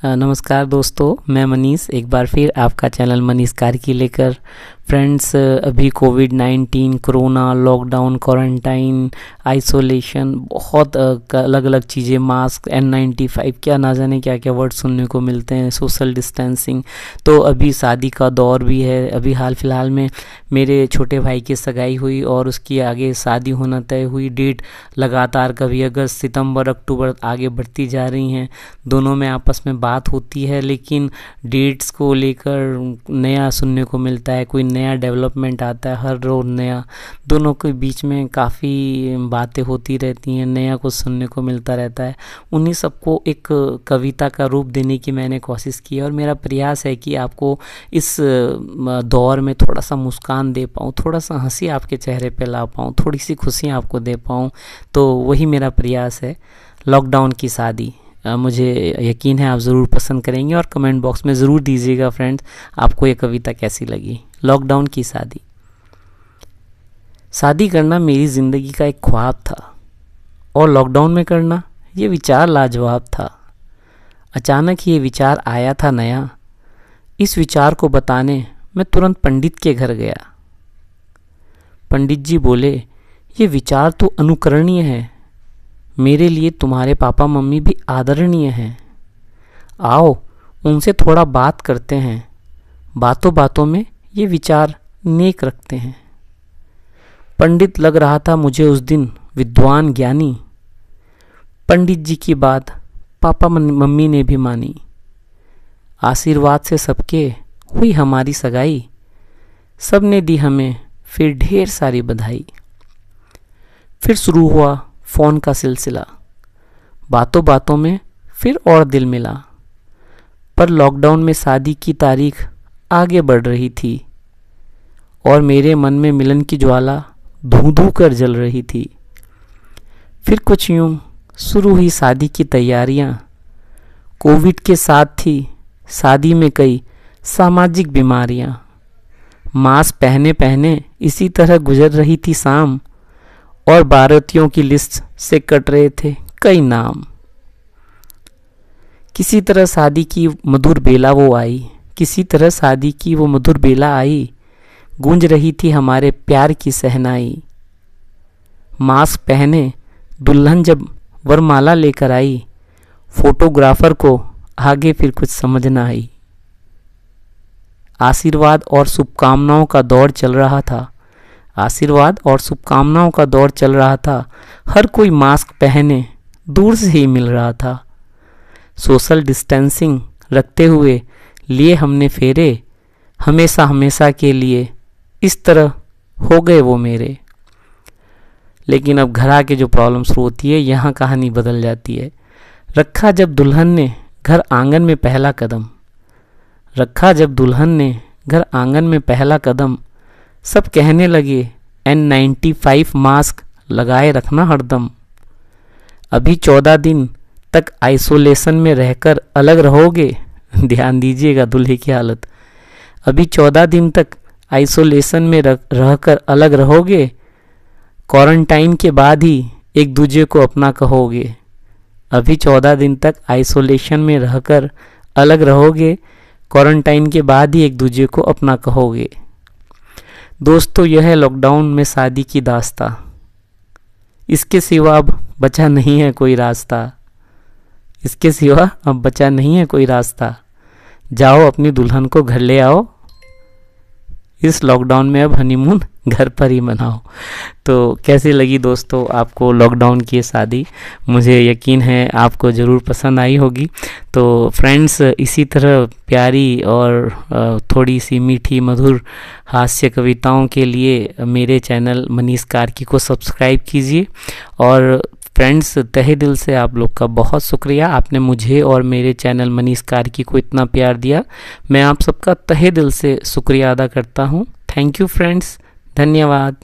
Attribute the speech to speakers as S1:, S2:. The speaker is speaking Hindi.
S1: नमस्कार दोस्तों, मैं मनीष एक बार फिर आपका चैनल मनीष कार्की लेकर। फ्रेंड्स, अभी कोविड-19, कोरोना, लॉकडाउन, क्वारंटाइन, आइसोलेशन, बहुत अलग अलग चीज़ें, मास्क, N95, क्या ना जाने क्या क्या वर्ड सुनने को मिलते हैं, सोशल डिस्टेंसिंग। तो अभी शादी का दौर भी है। अभी हाल फिलहाल में मेरे छोटे भाई की सगाई हुई और उसकी आगे शादी होना तय हुई। डेट लगातार कभी अगस्त, सितंबर, अक्टूबर आगे बढ़ती जा रही हैं। दोनों में आपस में बात होती है, लेकिन डेट्स को लेकर नया सुनने को मिलता है, कोई नया डेवलपमेंट आता है हर रोज़ नया। दोनों के बीच में काफ़ी बातें होती रहती हैं, नया कुछ सुनने को मिलता रहता है। उन्हीं सबको एक कविता का रूप देने की मैंने कोशिश की और मेरा प्रयास है कि आपको इस दौर में थोड़ा सा मुस्कान दे पाऊँ, थोड़ा सा हंसी आपके चेहरे पे ला पाऊँ, थोड़ी सी खुशियाँ आपको दे पाऊँ। तो वही मेरा प्रयास है। लॉकडाउन की शादी, मुझे यकीन है आप ज़रूर पसंद करेंगे और कमेंट बॉक्स में ज़रूर दीजिएगा फ्रेंड्स आपको ये कविता कैसी लगी। लॉकडाउन की शादी। शादी करना मेरी ज़िंदगी का एक ख्वाब था और लॉकडाउन में करना ये विचार लाजवाब था। अचानक ही ये विचार आया था नया। इस विचार को बताने मैं तुरंत पंडित के घर गया। पंडित जी बोले, ये विचार तो अनुकरणीय है, मेरे लिए तुम्हारे पापा मम्मी भी आदरणीय हैं। आओ उनसे थोड़ा बात करते हैं, बातों बातों में ये विचार नेक रखते हैं। पंडित लग रहा था मुझे उस दिन विद्वान ज्ञानी। पंडित जी की बात पापा मम्मी ने भी मानी। आशीर्वाद से सबके हुई हमारी सगाई। सब ने दी हमें फिर ढेर सारी बधाई। फिर शुरू हुआ फ़ोन का सिलसिला। बातों बातों में फिर और दिल मिला। पर लॉकडाउन में शादी की तारीख आगे बढ़ रही थी और मेरे मन में मिलन की ज्वाला धू धू कर जल रही थी। फिर कुछ यूं शुरू हुई शादी की तैयारियां। कोविड के साथ थी शादी में कई सामाजिक बीमारियां। मास्क पहने पहने इसी तरह गुजर रही थी शाम और बारातियों की लिस्ट से कट रहे थे कई नाम। किसी तरह शादी की मधुर बेला वो आई, किसी तरह शादी की वो मधुर बेला आई। गूंज रही थी हमारे प्यार की सहनाई। मास्क पहने दुल्हन जब वरमाला लेकर आई, फोटोग्राफर को आगे फिर कुछ समझ न आई। आशीर्वाद और शुभकामनाओं का दौर चल रहा था। आशीर्वाद और शुभकामनाओं का दौर चल रहा था। हर कोई मास्क पहने दूर से ही मिल रहा था। सोशल डिस्टेंसिंग रखते हुए लिए हमने फेरे। हमेशा हमेशा के लिए इस तरह हो गए वो मेरे। लेकिन अब घर आके जो प्रॉब्लम शुरू होती है, यहाँ कहानी बदल जाती है। रखा जब दुल्हन ने घर आंगन में पहला कदम, रखा जब दुल्हन ने घर आंगन में पहला कदम, सब कहने लगे N95 मास्क लगाए रखना हरदम। अभी 14 दिन तक आइसोलेशन में रहकर अलग रहोगे। ध्यान दीजिएगा दूल्हे की हालत। अभी 14 दिन तक आइसोलेशन में रहकर अलग रहोगे। क्वारंटाइन के बाद ही एक दूसरे को अपना कहोगे। अभी 14 दिन तक आइसोलेशन में रहकर अलग रहोगे। क्वारंटाइन के बाद ही एक दूसरे को अपना कहोगे। दोस्तों, यह है लॉकडाउन में शादी की दास्तां। इसके सिवा अब बचा नहीं है कोई रास्ता। इसके सिवा अब बचा नहीं है कोई रास्ता। जाओ अपनी दुल्हन को घर ले आओ। इस लॉकडाउन में अब हनीमून घर पर ही मनाओ। तो कैसी लगी दोस्तों आपको लॉकडाउन की शादी? मुझे यकीन है आपको ज़रूर पसंद आई होगी। तो फ्रेंड्स, इसी तरह प्यारी और थोड़ी सी मीठी मधुर हास्य कविताओं के लिए मेरे चैनल मनीष कार्की को सब्सक्राइब कीजिए। और फ्रेंड्स, तहे दिल से आप लोग का बहुत शुक्रिया, आपने मुझे और मेरे चैनल मनीष कार्की को इतना प्यार दिया। मैं आप सबका तहे दिल से शुक्रिया अदा करता हूँ। थैंक यू फ्रेंड्स, धन्यवाद।